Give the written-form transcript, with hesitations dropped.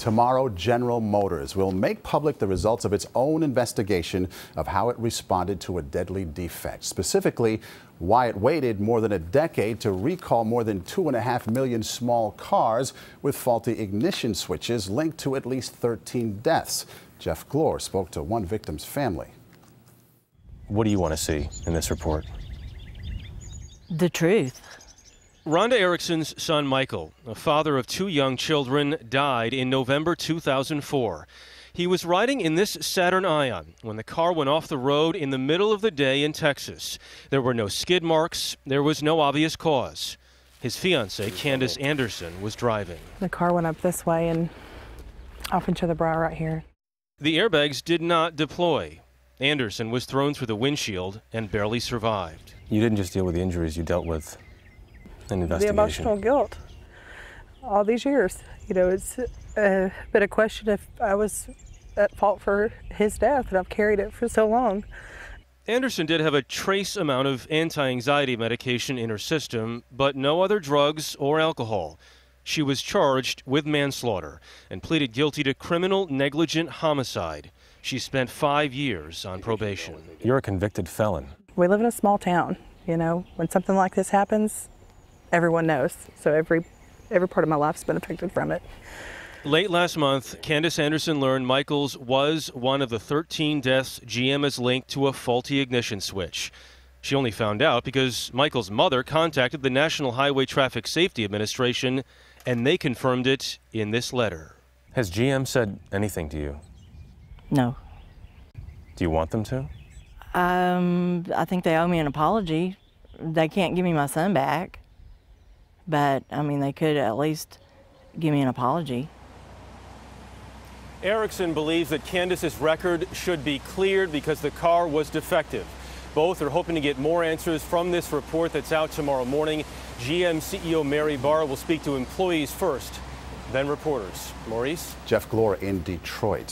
Tomorrow, General Motors will make public the results of its own investigation of how it responded to a deadly defect. Specifically, why it waited more than a decade to recall more than 2.5 million small cars with faulty ignition switches linked to at least 13 deaths. Jeff Glor spoke to one victim's family. What do you want to see in this report? The truth. Rhonda Erickson's son, Mikale, a father of 2 young children, died in November 2004. He was riding in this Saturn Ion when the car went off the road in the middle of the day in Texas. There were no skid marks. There was no obvious cause. His fiancee, Candice Anderson, was driving. The car went up this way and off into the brow right here. The airbags did not deploy. Anderson was thrown through the windshield and barely survived. You didn't just deal with the injuries, you dealt with an investigation. The emotional guilt all these years. You know, it's been a question if I was at fault for his death, and I've carried it for so long. Anderson did have a trace amount of anti-anxiety medication in her system, but no other drugs or alcohol. She was charged with manslaughter and pleaded guilty to criminal negligent homicide. She spent 5 years on probation. You're a convicted felon. We live in a small town. You know, when something like this happens, everyone knows. So every part of my life's been affected from it. Late last month, Candice Anderson learned Mikale's was one of the 13 deaths GM has linked to a faulty ignition switch. She only found out because Mikale's mother contacted the National Highway Traffic Safety Administration, and they confirmed it in this letter. Has GM said anything to you? No. Do you want them to? I think they owe me an apology. They can't give me my son back, but I mean, they could at least give me an apology. Erickson believes that Candice's record should be cleared because the car was defective. Both are hoping to get more answers from this report that's out tomorrow morning. GM CEO Mary Barr will speak to employees first, then reporters. Maurice? Jeff Glor in Detroit.